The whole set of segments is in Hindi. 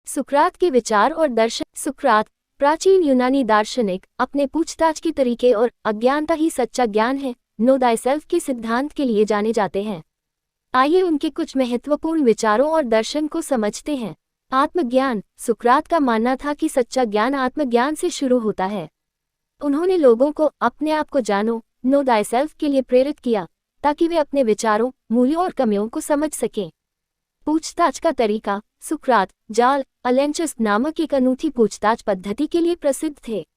सुकरात के विचार और दर्शन। सुकरात प्राचीन यूनानी दार्शनिक अपने पूछताछ के तरीके और अज्ञानता ही सच्चा ज्ञान है, नो दायसेल्फ के सिद्धांत के लिए जाने जाते हैं। आइए उनके कुछ महत्वपूर्ण विचारों और दर्शन को समझते हैं। आत्मज्ञान। सुकरात का मानना था कि सच्चा ज्ञान आत्मज्ञान से शुरू होता है। उन्होंने लोगों को अपने आप को जानो, नो दायसेल्फ के लिए प्रेरित किया, ताकि वे अपने विचारों, मूल्यों और कमियों को समझ सकें। पूछताछ का तरीका। सुकरात जाल अलेंचस नामक एक अनूठी पूछताछ पद्धति के लिए प्रसिद्ध थे।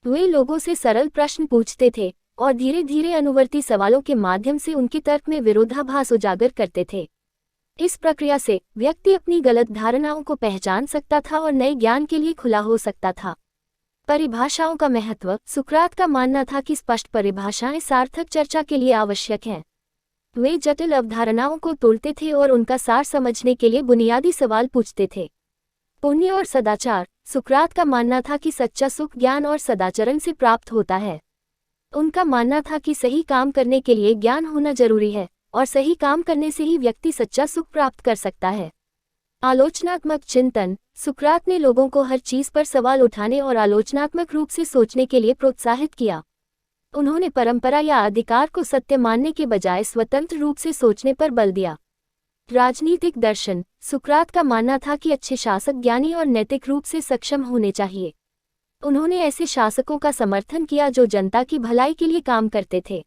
वे लोगों से सरल प्रश्न पूछते थे और धीरे धीरे अनुवर्ती सवालों के माध्यम से उनके तर्क में विरोधाभास उजागर करते थे। इस प्रक्रिया से व्यक्ति अपनी गलत धारणाओं को पहचान सकता था और नए ज्ञान के लिए खुला हो सकता था। परिभाषाओं का महत्व। सुकरात का मानना था कि स्पष्ट परिभाषाएं सार्थक चर्चा के लिए आवश्यक हैं। वे जटिल अवधारणाओं को तोड़ते थे और उनका सार समझने के लिए बुनियादी सवाल पूछते थे। पुण्य और सदाचार। सुकरात का मानना था कि सच्चा सुख ज्ञान और सदाचरण से प्राप्त होता है। उनका मानना था कि सही काम करने के लिए ज्ञान होना जरूरी है और सही काम करने से ही व्यक्ति सच्चा सुख प्राप्त कर सकता है। आलोचनात्मक चिंतन। सुकरात ने लोगों को हर चीज पर सवाल उठाने और आलोचनात्मक रूप से सोचने के लिए प्रोत्साहित किया। उन्होंने परंपरा या अधिकार को सत्य मानने के बजाय स्वतंत्र रूप से सोचने पर बल दिया। राजनीतिक दर्शन। सुकरात का मानना था कि अच्छे शासक ज्ञानी और नैतिक रूप से सक्षम होने चाहिए। उन्होंने ऐसे शासकों का समर्थन किया जो जनता की भलाई के लिए काम करते थे।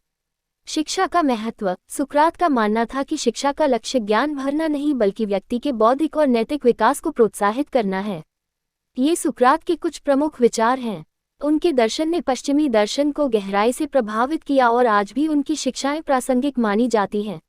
शिक्षा का महत्व। सुकरात का मानना था कि शिक्षा का लक्ष्य ज्ञान भरना नहीं बल्कि व्यक्ति के बौद्धिक और नैतिक विकास को प्रोत्साहित करना है। ये सुकरात के कुछ प्रमुख विचार हैं। उनके दर्शन ने पश्चिमी दर्शन को गहराई से प्रभावित किया और आज भी उनकी शिक्षाएं प्रासंगिक मानी जाती हैं।